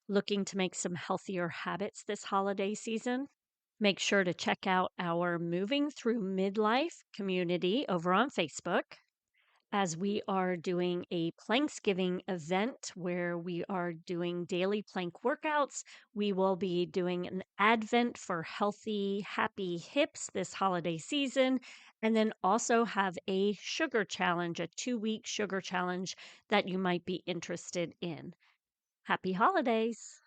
Looking to make some healthier habits this holiday season? Make sure to check out our Moving Through Midlife community over on Facebook, as we are doing a Planksgiving event where we are doing daily plank workouts. We will be doing an Advent for healthy, happy hips this holiday season, and then also have a sugar challenge, a 2-week sugar challenge that you might be interested in. Happy holidays!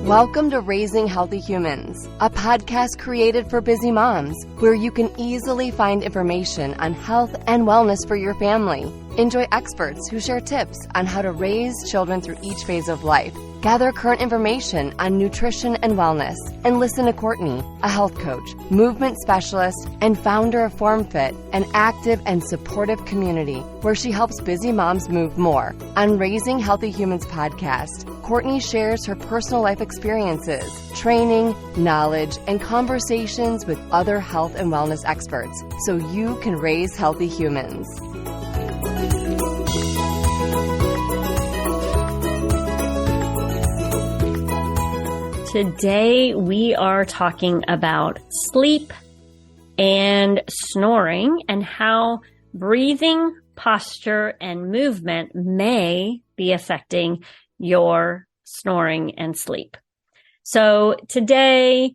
Welcome to Raising Healthy Humans, a podcast created for busy moms, where you can easily find information on health and wellness for your family. Enjoy experts who share tips on how to raise children through each phase of life. Gather current information on nutrition and wellness, and listen to Courtney, a health coach, movement specialist, and founder of FormFit, an active and supportive community where she helps busy moms move more. On Raising Healthy Humans podcast, Courtney shares her personal life experiences, training, knowledge, and conversations with other health and wellness experts so you can raise healthy humans. Today we are talking about sleep and snoring and how breathing, posture, and movement may be affecting your snoring and sleep. So today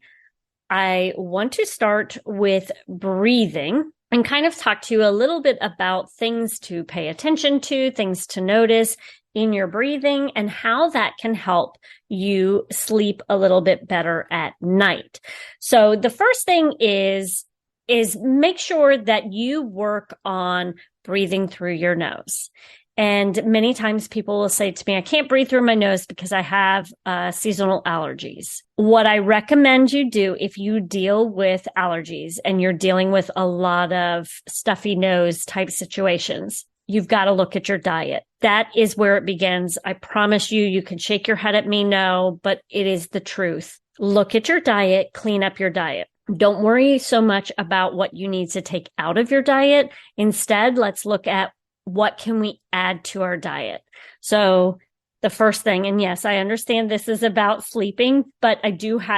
I want to start with breathing and kind of talk to you a little bit about things to pay attention to, things to notice in your breathing, and how that can help you sleep a little bit better at night. So the first thing is make sure that you work on breathing through your nose. And many times people will say to me, I can't breathe through my nose because I have seasonal allergies. What I recommend you do if you deal with allergies and you're dealing with a lot of stuffy nose type situations, you've got to look at your diet. That is where it begins. I promise you, you can shake your head at me, no, but it is the truth. Look at your diet, clean up your diet. Don't worry so much about what you need to take out of your diet. Instead, let's look at what can we add to our diet. So the first thing, and yes, I understand this is about sleeping, but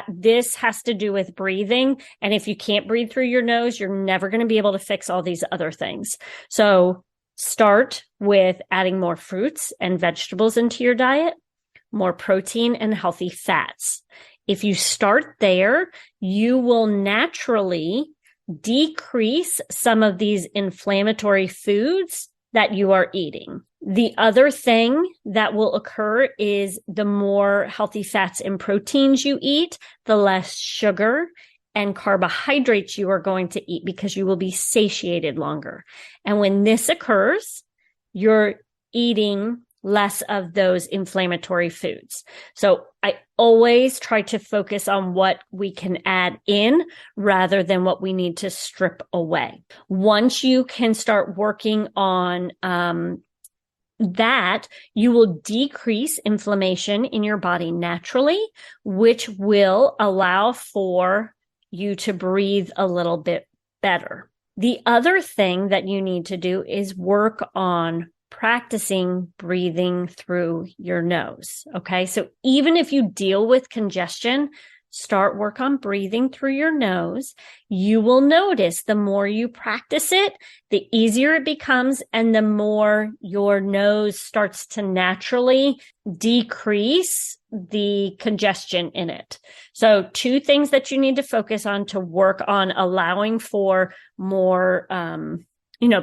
this has to do with breathing. And if you can't breathe through your nose, you're never going to be able to fix all these other things. So start with adding more fruits and vegetables into your diet, more protein and healthy fats. If you start there, you will naturally decrease some of these inflammatory foods that you are eating. The other thing that will occur is the more healthy fats and proteins you eat, the less sugar and carbohydrates you are going to eat because you will be satiated longer. And when this occurs, you're eating less of those inflammatory foods. So I always try to focus on what we can add in rather than what we need to strip away. Once you can start working on that, you will decrease inflammation in your body naturally, which will allow for you to breathe a little bit better. The other thing that you need to do is work on practicing breathing through your nose. Okay. So even if you deal with congestion, start work on breathing through your nose. You will notice the more you practice it, the easier it becomes, and the more your nose starts to naturally decrease the congestion in it. So 2 things that you need to focus on to work on allowing for more,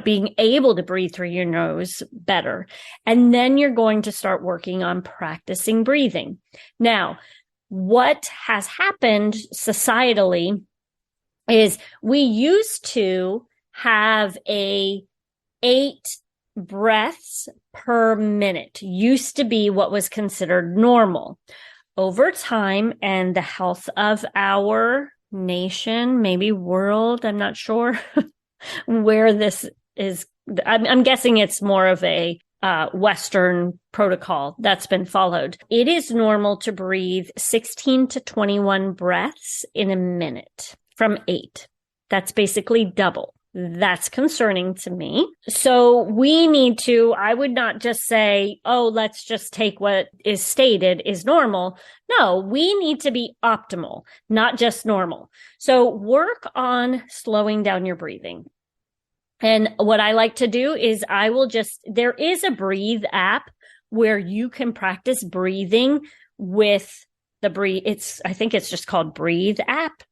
being able to breathe through your nose better. And then you're going to start working on practicing breathing. Now, what has happened societally is we used to have a 8 breaths per minute, used to be what was considered normal. Over time and the health of our nation, maybe world, I'm not sure where this is. I'm guessing it's more of a Western protocol that's been followed. It is normal to breathe 16 to 21 breaths in a minute from 8. That's basically double. That's concerning to me. So we need to, I would not just say, oh, let's just take what is stated is normal. No, we need to be optimal, not just normal. So work on slowing down your breathing. And what I like to do is there is a Breathe app where you can practice breathing with I think it's just called Breathe app.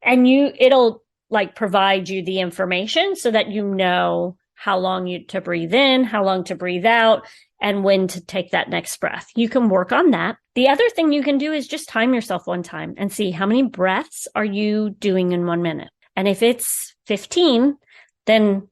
And it'll like provide you the information so that you know how long to breathe in, how long to breathe out, and when to take that next breath. You can work on that. The other thing you can do is just time yourself one time and see how many breaths are you doing in 1 minute. And if it's 15, then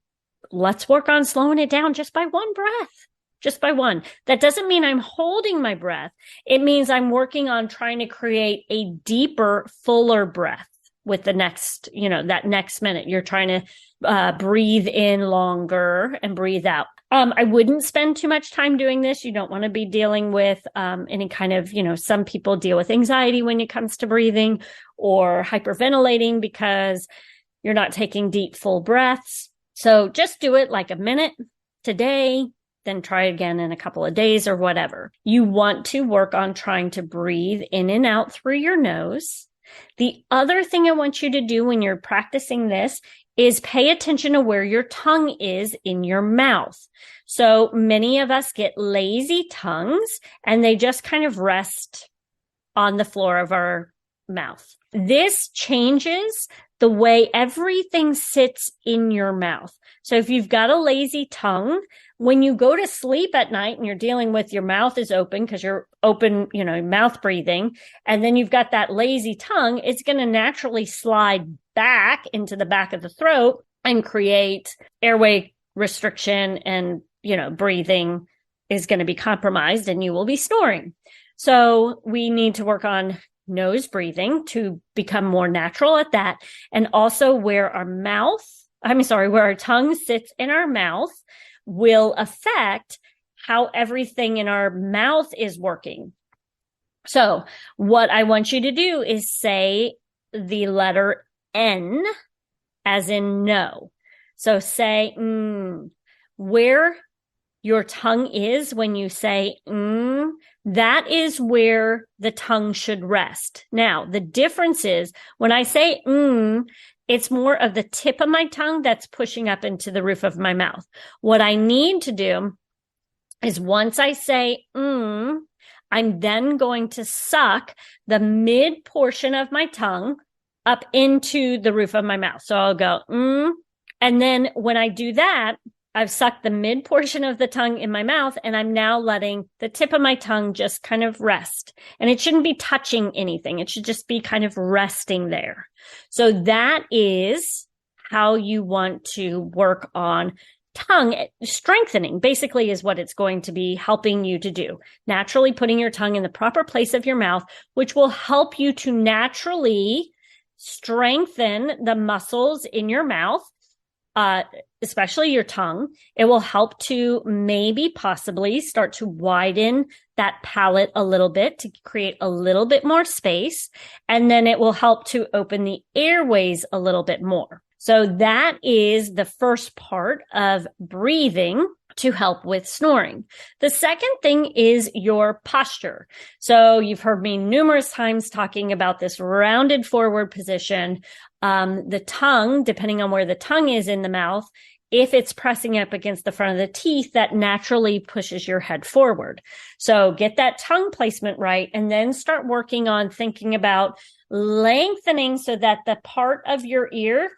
let's work on slowing it down just by one breath, just by one. That doesn't mean I'm holding my breath. It means I'm working on trying to create a deeper, fuller breath with the next, that next minute. You're trying to breathe in longer and breathe out. I wouldn't spend too much time doing this. You don't want to be dealing with any kind of, some people deal with anxiety when it comes to breathing or hyperventilating because you're not taking deep, full breaths. So just do it like a minute today, then try again in a couple of days or whatever. You want to work on trying to breathe in and out through your nose. The other thing I want you to do when you're practicing this is pay attention to where your tongue is in your mouth. So many of us get lazy tongues and they just kind of rest on the floor of our mouth. This changes the way everything sits in your mouth. So if you've got a lazy tongue, when you go to sleep at night and you're dealing with your mouth is open because you're open, mouth breathing, and then you've got that lazy tongue, it's going to naturally slide back into the back of the throat and create airway restriction and, breathing is going to be compromised and you will be snoring. So we need to work on nose breathing to become more natural at that. And also where our tongue sits in our mouth will affect how everything in our mouth is working. So what I want you to do is say the letter N as in no. So say where your tongue is when you say that is where the tongue should rest. Now, the difference is when I say it's more of the tip of my tongue that's pushing up into the roof of my mouth. What I need to do is once I say I'm then going to suck the mid portion of my tongue up into the roof of my mouth. So I'll go and then when I do that, I've sucked the mid portion of the tongue in my mouth and I'm now letting the tip of my tongue just kind of rest. And it shouldn't be touching anything. It should just be kind of resting there. So that is how you want to work on tongue strengthening, basically is what it's going to be helping you to do. Naturally putting your tongue in the proper place of your mouth, which will help you to naturally strengthen the muscles in your mouth. Especially your tongue. It will help to possibly start to widen that palate a little bit to create a little bit more space. And then it will help to open the airways a little bit more. So that is the first part of breathing to help with snoring. The second thing is your posture. So you've heard me numerous times talking about this rounded forward position. The tongue, depending on where the tongue is in the mouth, if it's pressing up against the front of the teeth, that naturally pushes your head forward. So get that tongue placement right and then start working on thinking about lengthening so that the part of your ear,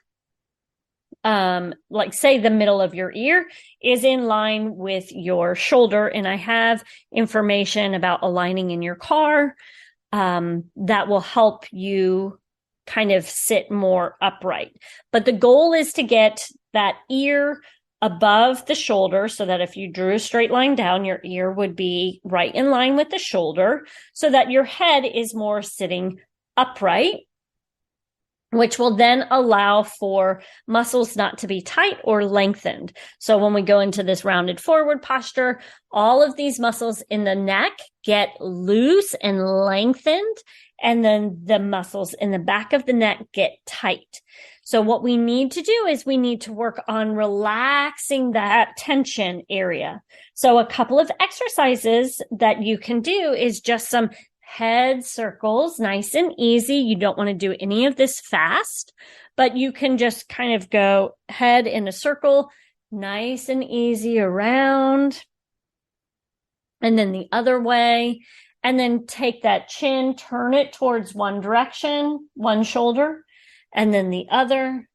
like say the middle of your ear, is in line with your shoulder. And I have information about aligning in your car that will help you kind of sit more upright. But the goal is to get that ear above the shoulder so that if you drew a straight line down, your ear would be right in line with the shoulder so that your head is more sitting upright, which will then allow for muscles not to be tight or lengthened. So when we go into this rounded forward posture, all of these muscles in the neck get loose and lengthened, and then the muscles in the back of the neck get tight. So what we need to do is we need to work on relaxing that tension area. So a couple of exercises that you can do is just some head circles, nice and easy. You don't want to do any of this fast, but you can just kind of go head in a circle, nice and easy around, and then the other way. And then take that chin, turn it towards one direction, one shoulder, and then the other.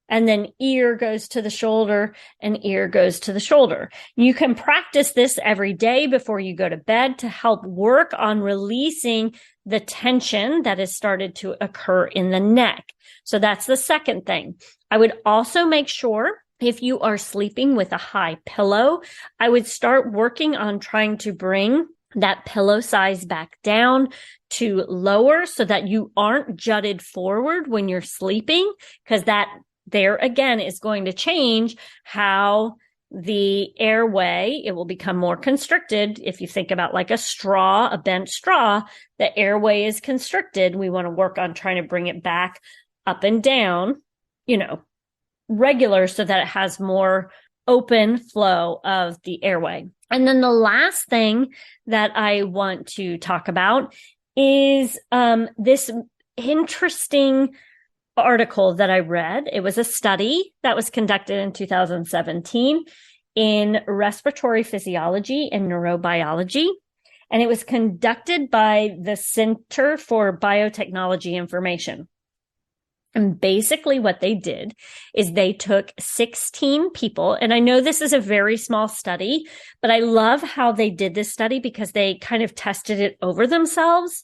And then ear goes to the shoulder and ear goes to the shoulder. You can practice this every day before you go to bed to help work on releasing the tension that has started to occur in the neck. So that's the second thing. I would also make sure if you are sleeping with a high pillow, I would start working on trying to bring that pillow size back down to lower so that you aren't jutted forward when you're sleeping, because that there again is going to change how the airway, it will become more constricted. If you think about like a straw, a bent straw, the airway is constricted. We want to work on trying to bring it back up and down, regular so that it has more open flow of the airway. And then the last thing that I want to talk about is this interesting article that I read. It was a study that was conducted in 2017 in respiratory physiology and neurobiology. And it was conducted by the Center for Biotechnology Information. And basically what they did is they took 16 people, and I know this is a very small study, but I love how they did this study because they kind of tested it over themselves,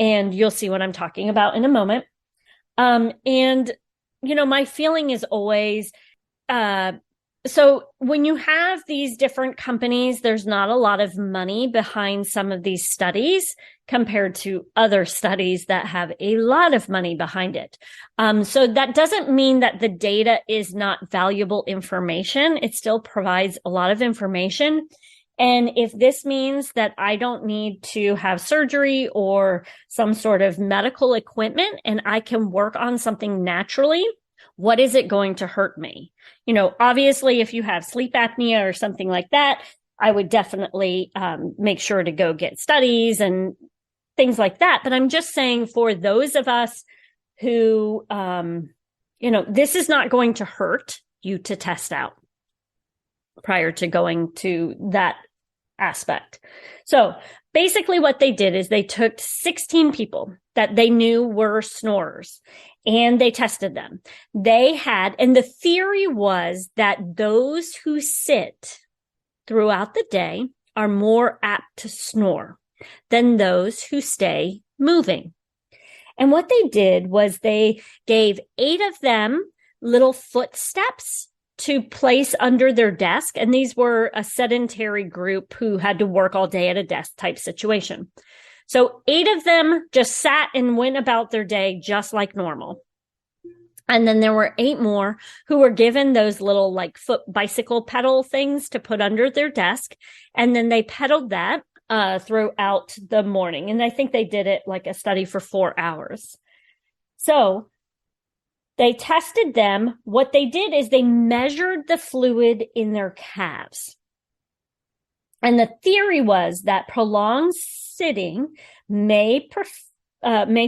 and you'll see what I'm talking about in a moment. My feeling is always, so when you have these different companies, there's not a lot of money behind some of these studies compared to other studies that have a lot of money behind it. So that doesn't mean that the data is not valuable information. It still provides a lot of information. And if this means that I don't need to have surgery or some sort of medical equipment and I can work on something naturally, what is it going to hurt me? Obviously, if you have sleep apnea or something like that, I would definitely make sure to go get studies and things like that. But I'm just saying for those of us who, this is not going to hurt you to test out prior to going to that aspect. So basically what they did is they took 16 people that they knew were snorers and they tested them. And the theory was that those who sit throughout the day are more apt to snore than those who stay moving. And what they did was they gave 8 of them little footsteps to place under their desk. And these were a sedentary group who had to work all day at a desk type situation. So 8 of them just sat and went about their day just like normal. And then there were 8 more who were given those little like foot bicycle pedal things to put under their desk. And then they pedaled that throughout the morning. And I think they did it like a study for 4 hours. So they tested them. What they did is they measured the fluid in their calves. And the theory was that prolonged sitting may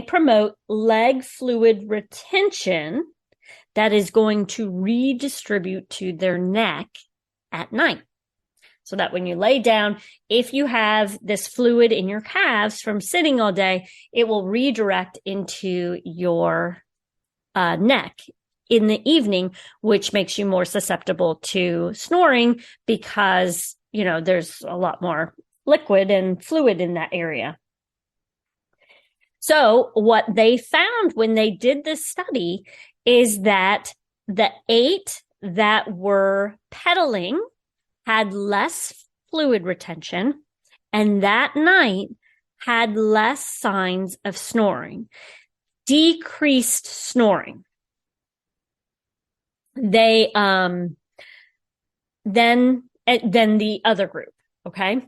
promote leg fluid retention that is going to redistribute to their neck at night. So that when you lay down, if you have this fluid in your calves from sitting all day, it will redirect into your neck in the evening, which makes you more susceptible to snoring because, there's a lot more liquid and fluid in that area. So what they found when they did this study is that the 8 that were pedaling had less fluid retention and that night had less signs of snoring, decreased snoring. They, then the other group. Okay.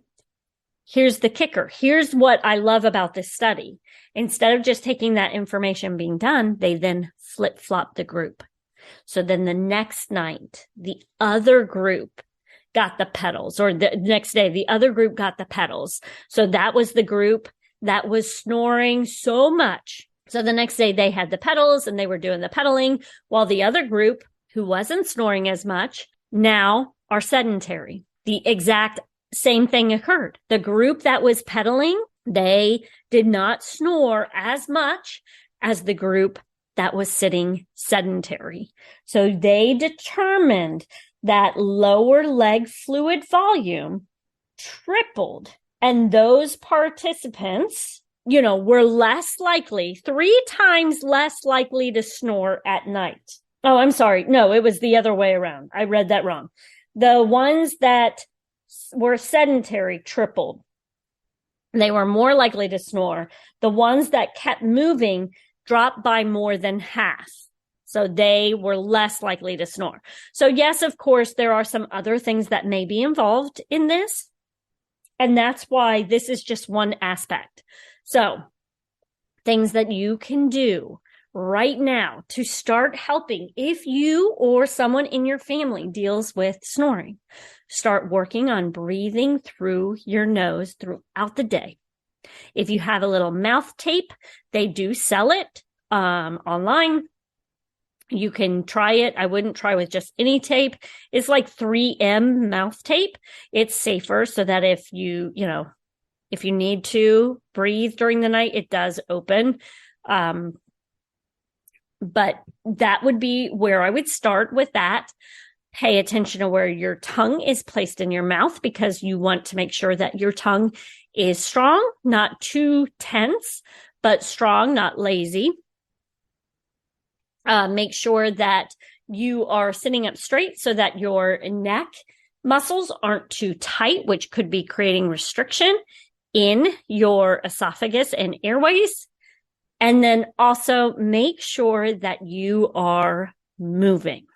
Here's the kicker. Here's what I love about this study. Instead of just taking that information being done, they then flip-flop the group. So then the next night, the other group got the pedals, or the next day, the other group got the pedals. So that was the group that was snoring so much. So the next day they had the pedals and they were doing the pedaling, while the other group who wasn't snoring as much now are sedentary. The exact same thing occurred. The group that was pedaling, they did not snore as much as the group that was sitting sedentary. So they determined that lower leg fluid volume tripled, and those participants, were less likely, 3 times less likely to snore at night. Oh, I'm sorry. No, it was the other way around. I read that wrong. The ones that were sedentary tripled. They were more likely to snore. The ones that kept moving dropped by more than half. So they were less likely to snore. So yes, of course, there are some other things that may be involved in this. And that's why this is just one aspect. So things that you can do right now to start helping if you or someone in your family deals with snoring. Start working on breathing through your nose throughout the day. If you have a little mouth tape, they do sell it online. You can try it. I wouldn't try with just any tape. It's like 3M mouth tape. It's safer so that if you need to breathe during the night, it does open. But that would be where I would start with that. Pay attention to where your tongue is placed in your mouth, because you want to make sure that your tongue is strong, not too tense, but strong, not lazy. Make sure that you are sitting up straight so that your neck muscles aren't too tight, which could be creating restriction in your esophagus and airways. And then also make sure that you are moving.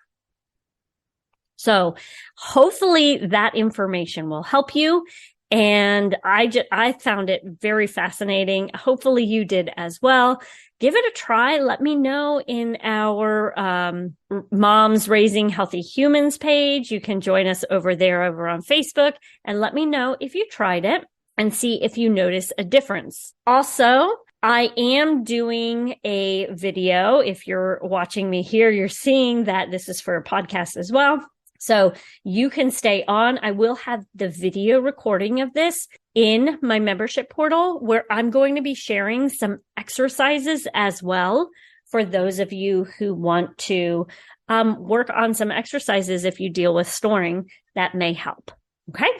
So hopefully that information will help you. And I found it very fascinating. Hopefully you did as well. Give it a try. Let me know in our Moms Raising Healthy Humans page. You can join us over on Facebook, and let me know if you tried it and see if you notice a difference. Also, I am doing a video. If you're watching me here, you're seeing that this is for a podcast as well. So you can stay on. I will have the video recording of this in my membership portal, where I'm going to be sharing some exercises as well for those of you who want to work on some exercises if you deal with snoring that may help. Okay.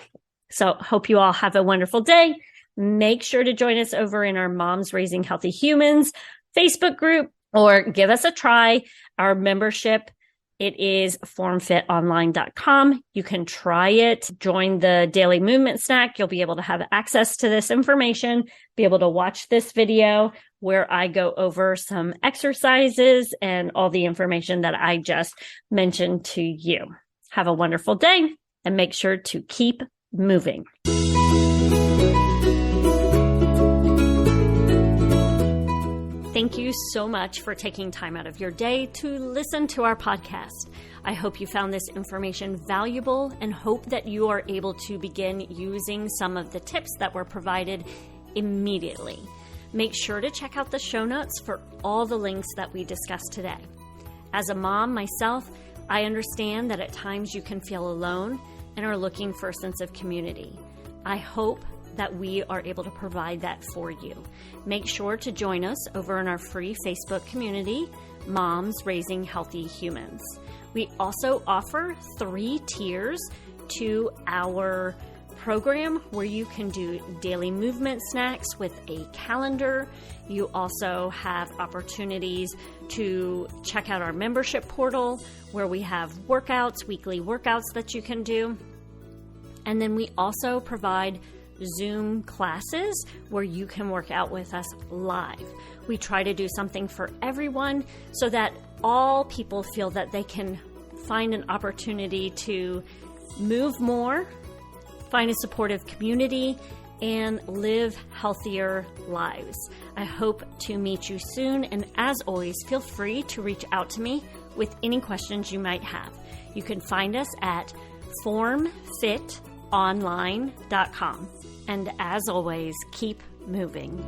So hope you all have a wonderful day. Make sure to join us over in our Moms Raising Healthy Humans Facebook group, or give us a try. Our membership, it is formfitonline.com. You can try it, join the daily movement snack. You'll be able to have access to this information, be able to watch this video where I go over some exercises and all the information that I just mentioned to you. Have a wonderful day, and make sure to keep moving. Thank you so much for taking time out of your day to listen to our podcast. I hope you found this information valuable, and hope that you are able to begin using some of the tips that were provided immediately. Make sure to check out the show notes for all the links that we discussed today. As a mom myself, I understand that at times you can feel alone and are looking for a sense of community. I hope that we are able to provide that for you. Make sure to join us over in our free Facebook community, Moms Raising Healthy Humans. We also offer 3 tiers to our program, where you can do daily movement snacks with a calendar. You also have opportunities to check out our membership portal, where we have workouts, weekly workouts that you can do. And then we also provide Zoom classes where you can work out with us live. We try to do something for everyone so that all people feel that they can find an opportunity to move more, find a supportive community, and live healthier lives. I hope to meet you soon, and as always, feel free to reach out to me with any questions you might have. You can find us at formfitonline.com. And as always, keep moving.